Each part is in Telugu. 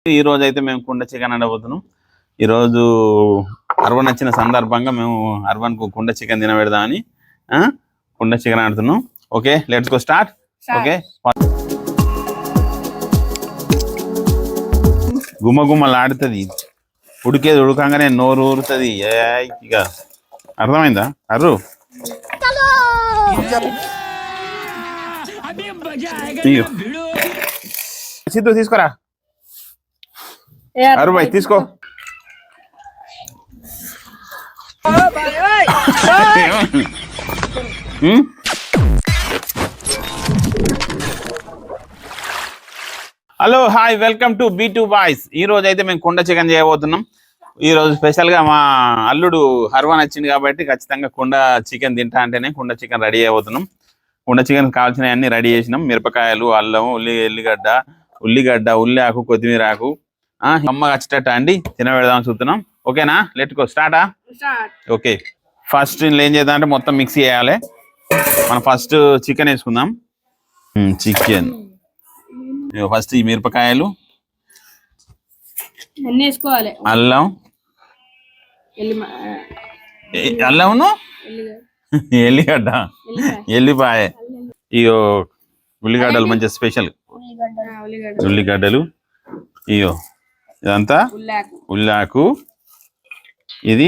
ఈ రోజు అయితే మేము కుండ చికెన్ ఆడబోతున్నాం. ఈరోజు అర్వన్ వచ్చిన సందర్భంగా మేము అర్వన్ కు కుండ చికెన్ తినబెడదామని కుండ చికెన్ ఆడుతున్నాం. Okay, let's go start. Okay, గుమ్మ గుమ్మలాడుతుంది, ఉడికేది ఉడకంగానే నోరు ఊరుతుంది. ఇక అర్థమైందా అర్రు? సిద్ధు తీసుకోరా. అరు భాయ్ తీసుకో. Hello, hi, welcome to B2 boys. ఈ రోజు అయితే మేము కుండ చికెన్ చేయబోతున్నాం. ఈ రోజు స్పెషల్ గా మా అల్లుడు హర్వాన్ వచ్చింది కాబట్టి ఖచ్చితంగా కుండ చికెన్ తింటా అంటేనే కుండ చికెన్ రెడీ అయిపోతున్నాం. కుండ చికెన్ కావాల్సినవి అన్ని రెడీ చేసినాం. మిరపకాయలు, అల్లం, ఉల్లిగడ్డ, ఉల్లి ఆకు, కొత్తిమీర ఆకు అమ్మ వచ్చేటట్టు అండి తినబెడదామని చూస్తున్నాం. ఓకేనా, లెట్ గో స్టార్టా. ఓకే, ఫస్ట్ ఏం చేద్దాం అంటే మొత్తం మిక్స్ చేయాలి. మనం ఫస్ట్ చికెన్ వేసుకుందాం. చికెన్ ఫస్ట్ ఈ మిరపకాయలు, అల్లం, అల్లంను ఎల్లిగడ్డ, ఎల్లిపాయ, ఇయో ఉల్లిగడ్డలు మంచిగా స్పెషల్ ఉల్లిగడ్డలు, ఇయో ఇదంతా ఉల్లాకు, ఇది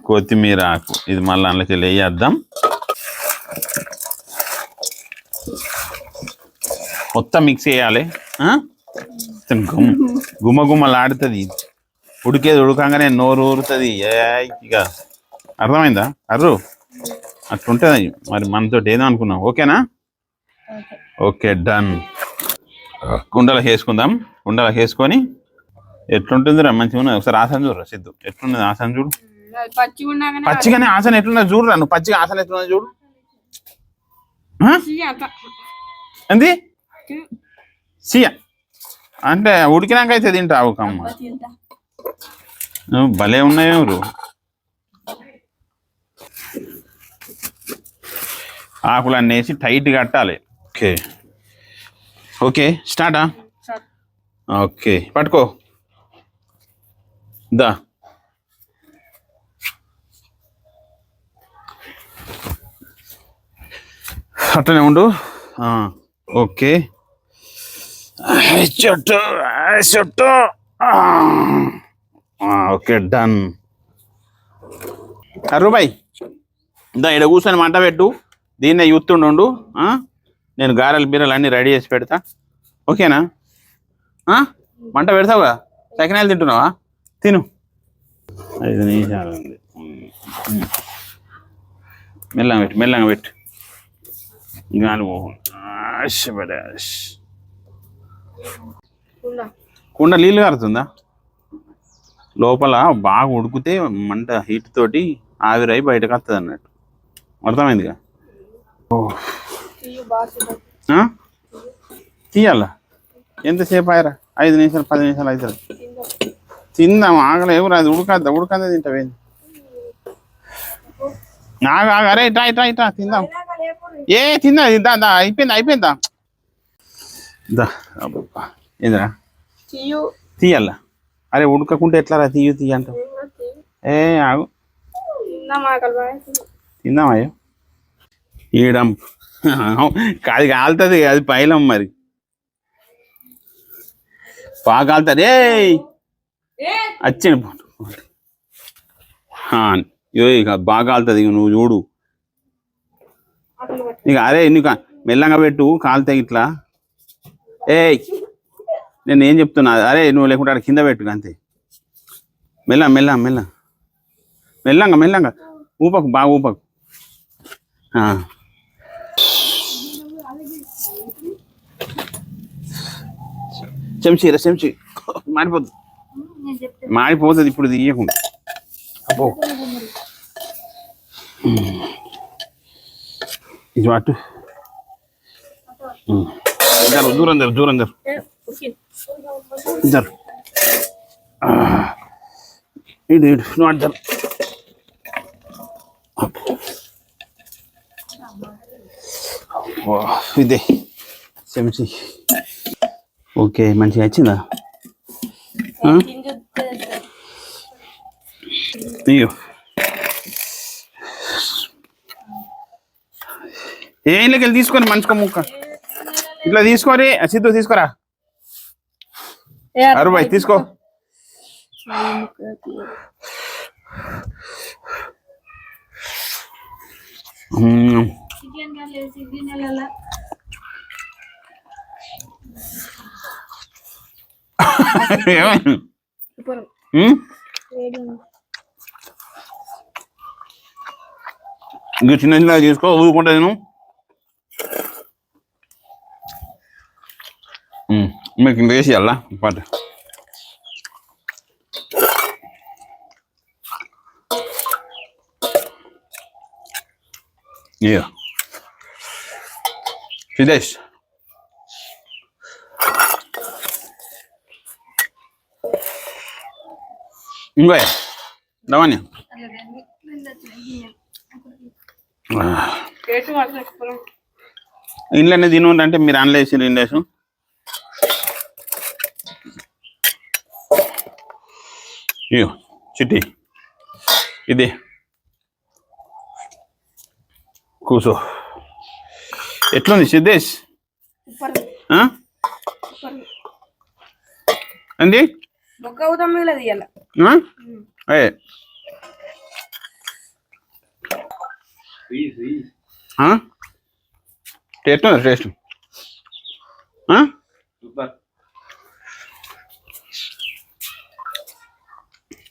కొత్తిమీర ఆకు. ఇది మళ్ళీ అందులోకి వేయేద్దాం. మొత్తం మిక్స్ చేయాలి. గుమ్మ గుమ్మలాడుతుంది, ఉడికేది ఉడకంగానే నోరు ఊరుతుంది. ఇక అర్థమైందా అర్రు? అట్లుంటుంది మరి. మనతో ఏదో అనుకున్నాం. ఓకేనా? Okay, done. కుండలో వేసుకుందాం. కుండలో వేసుకొని ఎట్లుంటుంది రా, మంచిగా ఉన్నది. ఒకసారి ఆసన చూడరా సిద్ధు, ఎట్లున్నది ఆసన చూడు. పచ్చిగానే ఆసన ఎట్లున్నది చూడరా. నువ్వు పచ్చిగా ఆసన ఎట్లున్నది చూడు. ఏంది సియా అంటే ఉడికినాక అయితే తింటావు కమ్మ. నువ్వు భలే ఉన్నాయెవరు. ఆకులన్నీ వేసి టైట్ కట్టాలి. Okay okay, స్టార్టా. ఓకే, పట్టుకో దా. అట్లనే ఉండు. Okay, okay, done. అరుబాయ్ దా, ఇక్కడ కూర్చొని మంట పెట్టు. దీన్నే యూత్తుండు. నేను గారెలు బీరలు అన్నీ రెడీ చేసి పెడతా. ఓకేనా? మంట పెడతావుగా. సకినాలు తింటున్నావా? తిను. 5 నిమిషాలు ఉంది. మెల్లంగా పెట్టు. గాలి కుండ నీళ్ళు కారుతుందా? లోపల బాగా ఉడికితే మంట హీట్ తోటి ఆవిరై బయటకు వస్తుంది అన్నట్టు. అర్థమైందిగా? తీయాలా? ఎంతసేపు ఆయరా? 5 నిమిషాలు 10 నిమిషాలు అవుతుంది. తిందాం, ఆగలే ఎవరు. అది ఉడకద్దా తింటావేంది? అరే ఇటా తిందాం. తిందా అయిపోయిందా? ఏందిరా తీయాలా? అరే ఉడకకుంటే ఎట్లారా? తీయ అంటావు. ఆగు, తిందామయ్యో. ఈడం అది కాలుతుంది, అది పైలం మరి బాగా కాలుతుంది. వచ్చింది ఇక బాగా కాలుతుంది. ఇక నువ్వు చూడు. ఇక అరే నీకు మెల్లంగా పెట్టు, కాలుతాయి ఇట్లా. నేను ఏం చెప్తున్నా, అరే నువ్వు లేకుంటే అక్కడ కింద పెట్టు అంతే. మెల్లంగా ఊపకు, బాగా ఊపకు. చెంచి మాడిపోతుంది ఇప్పుడు తీయకుండా. అబ్బో, ఇది అటు దూరం జరు. ఇడు నువ్వు అడ్డారు. ఇదే చెంచి. ఓకే, మంచిగా వచ్చిందా? అయ్యో ఏం లెక్కలు తీసుకొని మంచుకో ముక్క ఇట్లా తీసుకొని సిద్ధు తీసుకోరా అరుబాయ్ తీసుకో ఇంకా చిన్న చిన్న తీసుకో ఊరుకుంటా నేను మీకు ఇంత వేసి అలా పాట సిద్ధేష్ ఇంకో రవాణ్య ఇంట్లోనే తిను అంటే మీరు ఆన్లో వేసి ఇండేసు ఇయ్యో చిట్టి ఇది కూసో ఎట్లుంది సిద్ధేష్ అండి ఎట్లుంది టేస్ట్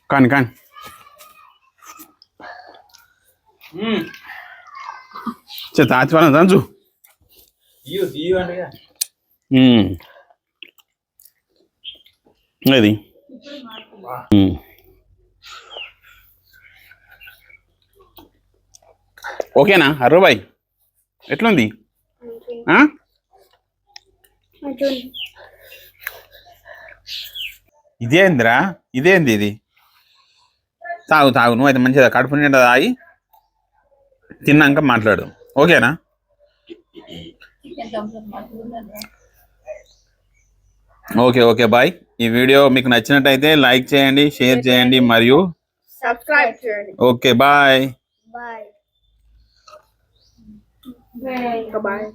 కానీ కానీ తాచిపాలెం దంచు అది ఓకేనా అరుబాయ్ ఎట్లుంది ఇదేందిరా ఇదేంది ఇది తాగు తాగు నువ్వు అయితే మంచిదా కడుపు నిండా తాగి తిన్నాక మాట్లాడు ఓకేనా ఓకే ఓకే బాయ్ ఈ వీడియో మీకు నచ్చినట్టయితే లైక్ చేయండి షేర్ చేయండి మరియు సబ్స్క్రైబ్ చేయండి ఓకే బాయ్ బాయ్ బాయ్